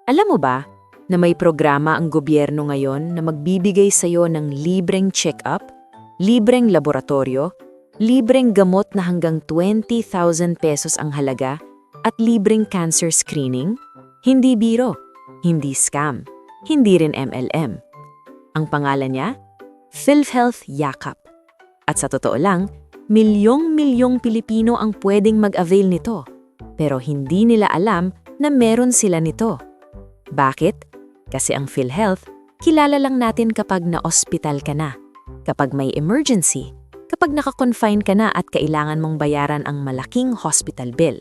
Alam mo ba na may programa ang gobyerno ngayon na magbibigay sa'yo ng libreng check-up, libreng laboratorio, libreng gamot na hanggang 20,000 pesos ang halaga, at libreng cancer screening? Hindi biro, hindi scam, hindi rin MLM. Ang pangalan niya? PhilHealth Yakap. At sa totoo lang, milyong-milyong Pilipino ang pwedeng mag-avail nito. Pero hindi nila alam na meron sila nito. Bakit? Kasi ang PhilHealth, kilala lang natin kapag na-ospital ka na, kapag may emergency, kapag naka-confine ka na at kailangan mong bayaran ang malaking hospital bill.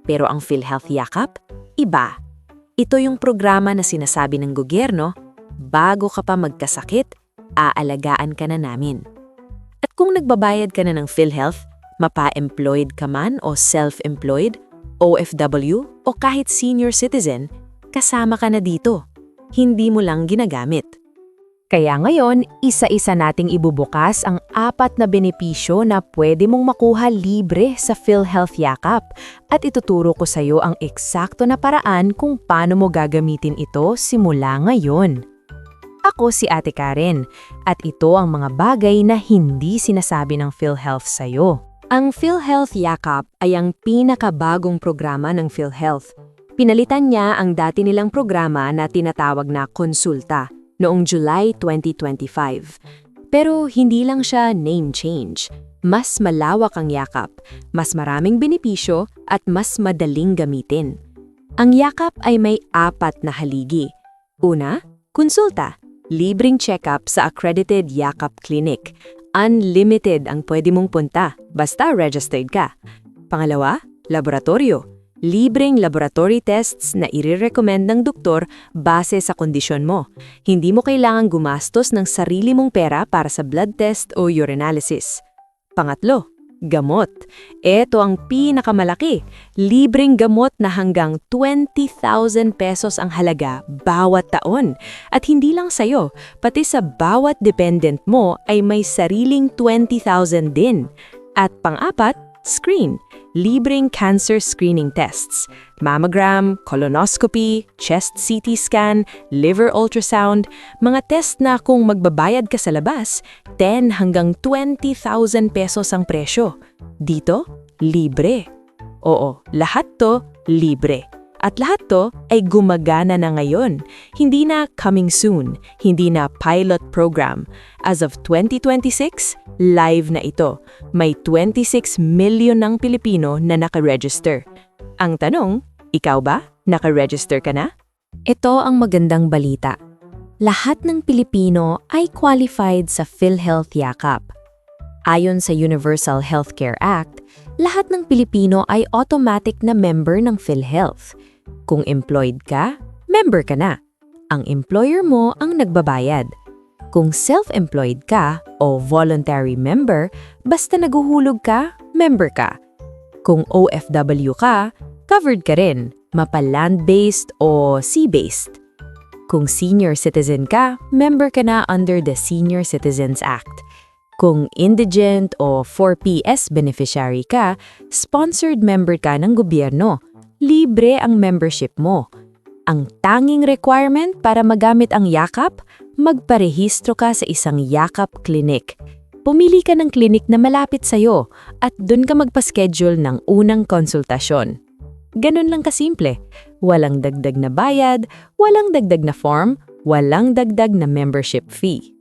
Pero ang PhilHealth Yakap, iba. Ito yung programa na sinasabi ng gobyerno, bago ka pa magkasakit, aalagaan ka na namin. At kung nagbabayad ka na ng PhilHealth, mapa-employed ka man o self-employed, OFW o kahit senior citizen, kasama ka na dito. Hindi mo lang ginagamit. Kaya ngayon, isa-isa nating ibubukas ang 4 na benepisyo na pwede mong makuha libre sa PhilHealth Yakap at ituturo ko sa iyo ang eksakto na paraan kung paano mo gagamitin ito simula ngayon. Ako si Ate Karen at ito ang mga bagay na hindi sinasabi ng PhilHealth sa iyo. Ang PhilHealth Yakap ay ang pinakabagong programa ng PhilHealth. Pinalitan niya ang dati nilang programa na tinatawag na Konsulta noong July 2025. Pero hindi lang siya name change. Mas malawak ang Yakap, mas maraming benepisyo at mas madaling gamitin. Ang Yakap ay may 4 na haligi. Una, konsulta. Libreng check-up sa accredited Yakap Clinic. Unlimited ang pwede mong punta, basta registered ka. Pangalawa, laboratorio. Libreng laboratory tests na ire-recommend ng doktor base sa kondisyon mo. Hindi mo kailangang gumastos ng sarili mong pera para sa blood test o urinalysis. Pangatlo, gamot. Ito ang pinakamalaki. Libreng gamot na hanggang 20,000 pesos ang halaga bawat taon. At hindi lang sa'yo, pati sa bawat dependent mo ay may sariling 20,000 din. At pang-apat, screen. Libreng cancer screening tests. Mammogram, colonoscopy, chest CT scan, liver ultrasound, mga test na kung magbabayad ka sa labas, 10 hanggang 20,000 pesos ang presyo. Dito, libre. Oo, lahat to libre. At lahat to ay gumagana na ngayon. Hindi na coming soon, hindi na pilot program. As of 2026, live na ito. May 26 million ng Pilipino na nakaregister. Ang tanong, ikaw ba? Nakaregister ka na? Ito ang magandang balita. Lahat ng Pilipino ay qualified sa PhilHealth Yakap. Ayon sa Universal Healthcare Act, lahat ng Pilipino ay automatic na member ng PhilHealth. Kung employed ka, member ka na. Ang employer mo ang nagbabayad. Kung self-employed ka o voluntary member, basta naguhulog ka, member ka. Kung OFW ka, covered ka rin, mapa-land-based o sea-based. Kung senior citizen ka, member ka na under the Senior Citizens Act. Kung indigent o 4PS beneficiary ka, sponsored member ka ng gobyerno. Libre ang membership mo. Ang tanging requirement para magamit ang Yakap, magparehistro ka sa isang Yakap clinic. Pumili ka ng clinic na malapit sa'yo at dun ka magpa-schedule ng unang konsultasyon. Ganun lang kasimple. Walang dagdag na bayad, walang dagdag na form, walang dagdag na membership fee.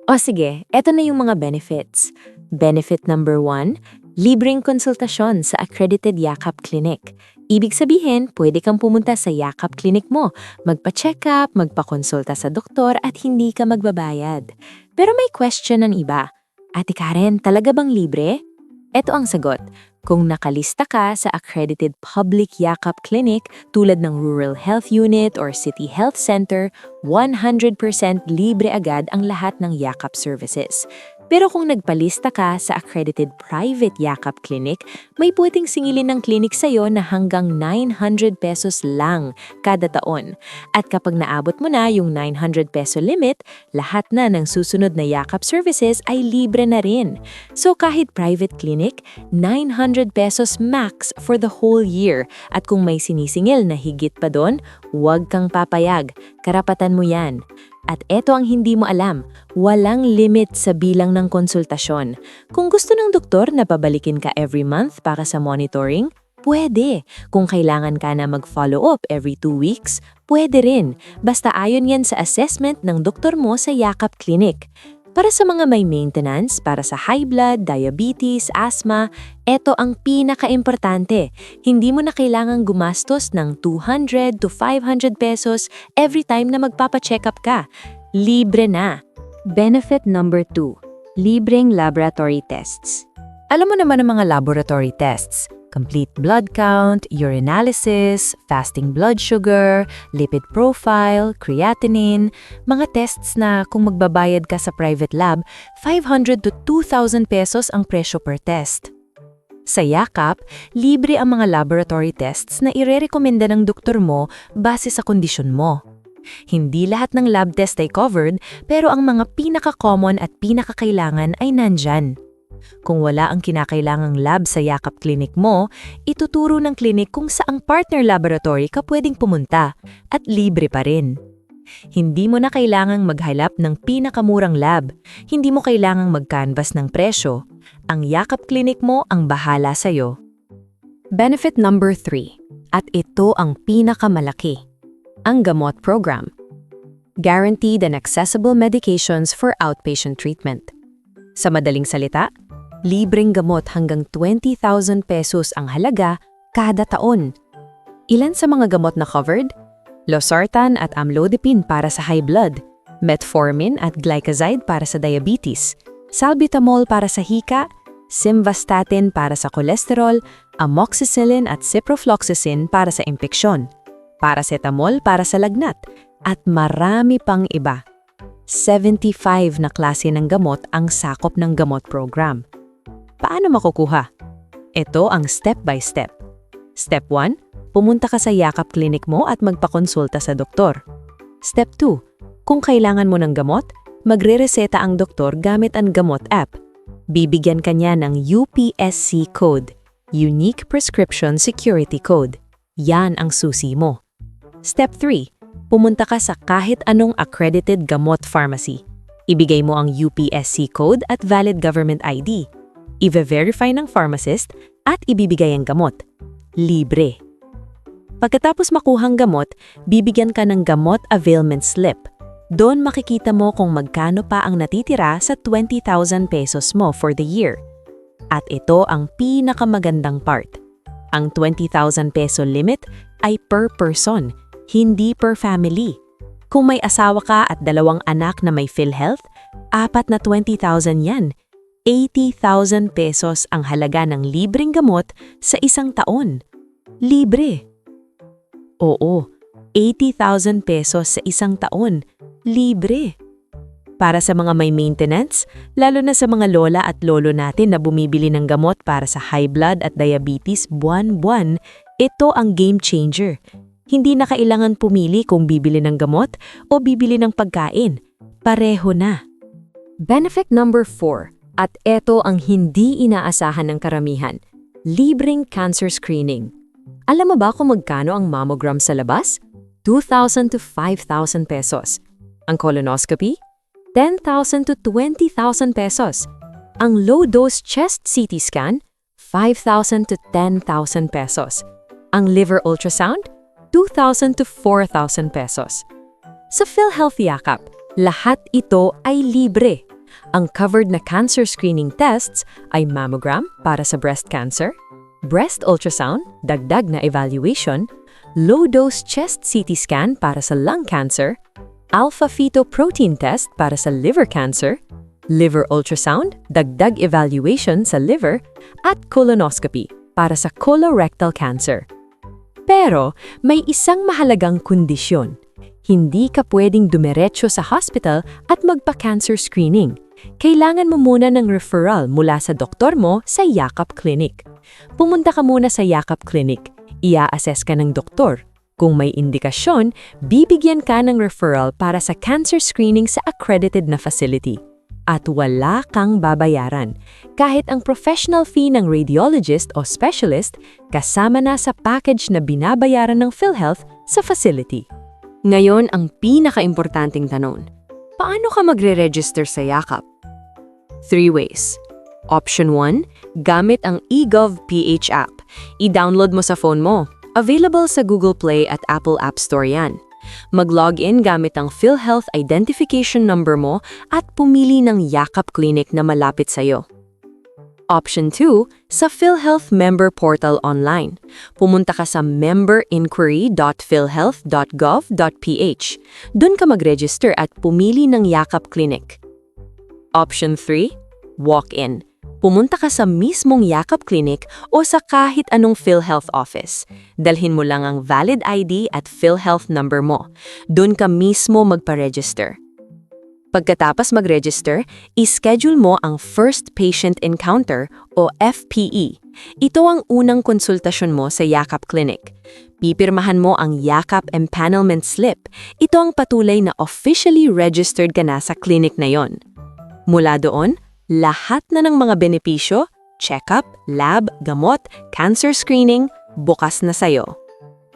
O sige, eto na yung mga benefits. Benefit number 1, libreng konsultasyon sa accredited Yakap Clinic. Ibig sabihin, pwede kang pumunta sa Yakap Clinic mo, magpa-check-up, magpa-konsulta sa doktor at hindi ka magbabayad. Pero may question ng iba. Ate Karen, talaga bang libre? Ito ang sagot. Kung nakalista ka sa accredited public Yakap Clinic tulad ng Rural Health Unit or City Health Center, 100% libre agad ang lahat ng Yakap services. Pero kung nagpalista ka sa accredited private yakap clinic, may pwedeng singilin ng clinic sa'yo na hanggang 900 pesos lang kada taon. At kapag naabot mo na yung 900 peso limit, lahat na ng susunod na yakap services ay libre na rin. So kahit private clinic, 900 pesos max for the whole year. At kung may sinisingil na higit pa doon, huwag kang papayag. Karapatan mo yan. At eto ang hindi mo alam, walang limit sa bilang ng konsultasyon. Kung gusto ng doktor na pabalikin ka every month para sa monitoring, pwede. Kung kailangan ka na mag-follow up every 2 weeks, pwede rin. Basta ayon yan sa assessment ng doktor mo sa Yakap Clinic. Para sa mga may maintenance, para sa high blood, diabetes, asthma, eto ang pinaka-importante. Hindi mo na kailangang gumastos ng 200 to 500 pesos every time na magpapacheck up ka. Libre na. Benefit number 2, libreng laboratory tests. Alam mo naman ang mga laboratory tests. Complete blood count, urinalysis, fasting blood sugar, lipid profile, creatinine, mga tests na kung magbabayad ka sa private lab, 500 to 2,000 pesos ang presyo per test. Sa Yakap, libre ang mga laboratory tests na irerekomenda ng doktor mo base sa kondisyon mo. Hindi lahat ng lab test ay covered, pero ang mga pinaka-common at pinaka-kailangan ay nandyan. Kung wala ang kinakailangang lab sa Yakap Clinic mo, ituturo ng clinic kung saang partner laboratory ka pwedeng pumunta at libre pa rin. Hindi mo na kailangang maghanap ng pinakamurang lab. Hindi mo kailangang mag-canvas ng presyo. Ang Yakap Clinic mo ang bahala sa'yo. Benefit number 3, at ito ang pinakamalaki. Ang gamot program. Guaranteed and accessible medications for outpatient treatment. Sa madaling salita, libreng gamot hanggang 20,000 pesos ang halaga kada taon. Ilan sa mga gamot na covered? Losartan at amlodipine para sa high blood, metformin at glycoside para sa diabetes, salbutamol para sa hika, simvastatin para sa cholesterol, amoxicillin at ciprofloxacin para sa impeksyon, paracetamol para sa lagnat, at marami pang iba. 75 na klase ng gamot ang sakop ng gamot program. Paano makukuha? Ito ang step-by-step. Step 1, pumunta ka sa Yakap Clinic mo at magpakonsulta sa doktor. Step 2, kung kailangan mo ng gamot, magre-reseta ang doktor gamit ang gamot app. Bibigyan ka niya ng UPSC code, Unique Prescription Security Code. Yan ang susi mo. Step 3, pumunta ka sa kahit anong accredited gamot pharmacy. Ibigay mo ang UPSC code at valid government ID. I-verify ng pharmacist at ibibigay ang gamot. Libre. Pagkatapos makuhang gamot, bibigyan ka ng gamot availment slip. Doon makikita mo kung magkano pa ang natitira sa 20,000 pesos mo for the year. At ito ang pinakamagandang part. Ang 20,000 peso limit ay per person, hindi per family. Kung may asawa ka at 2 anak na may PhilHealth, 4 na 20,000 yan. 80,000 pesos ang halaga ng libreng gamot sa isang taon. Libre. Oo, 80,000 pesos sa isang taon. Libre. Para sa mga may maintenance, lalo na sa mga lola at lolo natin na bumibili ng gamot para sa high blood at diabetes buwan-buwan, ito ang game changer. Hindi na kailangan pumili kung bibili ng gamot o bibili ng pagkain. Pareho na. Benefit number 4, at ito ang hindi inaasahan ng karamihan. Libreng cancer screening. Alam mo ba kung magkano ang mammogram sa labas? 2,000 to 5,000 pesos. Ang colonoscopy? 10,000 to 20,000 pesos. Ang low-dose chest CT scan? 5,000 to 10,000 pesos. Ang liver ultrasound? 2,000 to 4,000 pesos. Sa PhilHealth Yakap, lahat ito ay libre. Ang covered na cancer screening tests ay mammogram para sa breast cancer, breast ultrasound, dagdag na evaluation, low-dose chest CT scan para sa lung cancer, alpha-fetoprotein test para sa liver cancer, liver ultrasound, dagdag evaluation sa liver, at colonoscopy para sa colorectal cancer. Pero may isang mahalagang kondisyon. Hindi ka pwedeng dumiretso sa hospital at magpa-cancer screening. Kailangan mo muna ng referral mula sa doktor mo sa Yakap Clinic. Pumunta ka muna sa Yakap Clinic. Ia-assess ka ng doktor. Kung may indikasyon, bibigyan ka ng referral para sa cancer screening sa accredited na facility. At wala kang babayaran. Kahit ang professional fee ng radiologist o specialist, kasama na sa package na binabayaran ng PhilHealth sa facility. Ngayon, ang pinaka-importanting tanong, paano ka magre-register sa Yakap? 3 ways. Option 1, gamit ang eGov PH app. I-download mo sa phone mo. Available sa Google Play at Apple App Store yan. Mag-login gamit ang PhilHealth identification number mo at pumili ng Yakap Clinic na malapit sa'yo. Option 2, sa PhilHealth Member Portal online. Pumunta ka sa memberinquiry.philhealth.gov.ph. Doon ka mag-register at pumili ng Yakap Clinic. Option 3, walk-in. Pumunta ka sa mismong Yakap Clinic o sa kahit anong PhilHealth office. Dalhin mo lang ang valid ID at PhilHealth number mo. Doon ka mismo magpa-register. Pagkatapos mag-register, ischedule mo ang First Patient Encounter o FPE. Ito ang unang konsultasyon mo sa Yakap Clinic. Pipirmahan mo ang Yakap Empanelment Slip. Ito ang patunay na officially registered ka na sa clinic na yon. Mula doon, lahat na ng mga benepisyo, check-up, lab, gamot, cancer screening, bukas na sa'yo.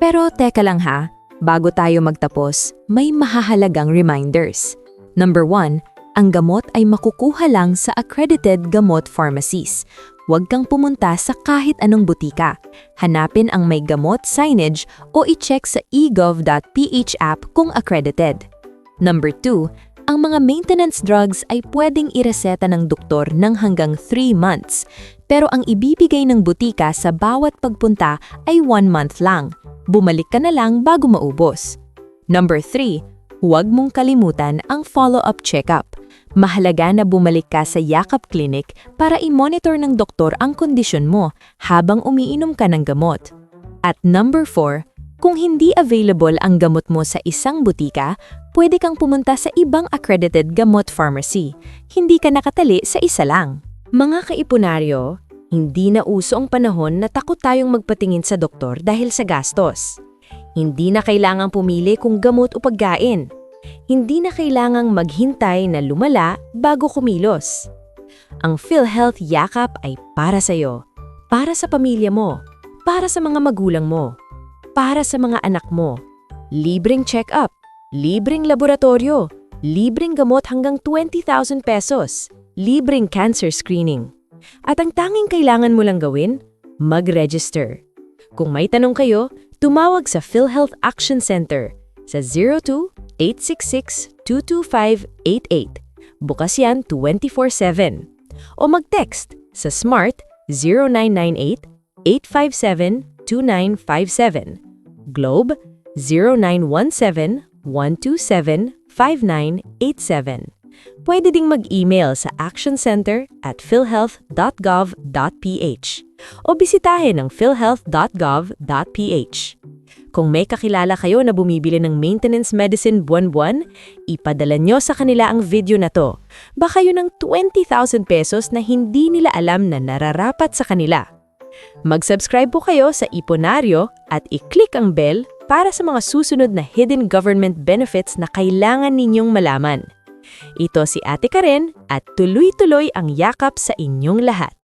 Pero teka lang ha, bago tayo magtapos, may mahahalagang reminders. Number 1, ang gamot ay makukuha lang sa accredited gamot pharmacies. Huwag kang pumunta sa kahit anong butika. Hanapin ang may gamot signage o i-check sa egov.ph app kung accredited. Number 2, ang mga maintenance drugs ay pwedeng ireseta ng doktor ng hanggang 3 months, pero ang ibibigay ng butika sa bawat pagpunta ay 1 month lang. Bumalik ka na lang bago maubos. Number 3, huwag mong kalimutan ang follow-up checkup. Mahalaga na bumalik ka sa Yakap Clinic para i-monitor ng doktor ang kondisyon mo habang umiinom ka ng gamot. At number 4, kung hindi available ang gamot mo sa isang butika, pwede kang pumunta sa ibang accredited gamot pharmacy. Hindi ka nakatali sa isa lang. Mga kaipunaryo, hindi na uso ang panahon na takot tayong magpatingin sa doktor dahil sa gastos. Hindi na kailangang pumili kung gamot o pagkain. Hindi na kailangang maghintay na lumala bago kumilos. Ang PhilHealth Yakap ay para sa'yo, para sa pamilya mo, para sa mga magulang mo, para sa mga anak mo. Libreng check-up, libreng laboratorio, libreng gamot hanggang 20,000 pesos, libreng cancer screening. At ang tanging kailangan mo lang gawin, mag-register. Kung may tanong kayo, tumawag sa PhilHealth Action Center sa 02-866-22588. Bukas yan 24/7. O mag-text sa Smart 0998-857-2957. Globe 0917-127-5987. Pwede ding mag-email sa actioncenter@philhealth.gov.ph o bisitahin ang philhealth.gov.ph. Kung may kakilala kayo na bumibili ng maintenance medicine buwan-buwan, ipadala nyo sa kanila ang video na to. Baka yun ng 20,000 pesos na hindi nila alam na nararapat sa kanila. Mag-subscribe po kayo sa Iponaryo at i-click ang bell para sa mga susunod na hidden government benefits na kailangan ninyong malaman. Ito si Ate Karen at tuloy-tuloy ang yakap sa inyong lahat.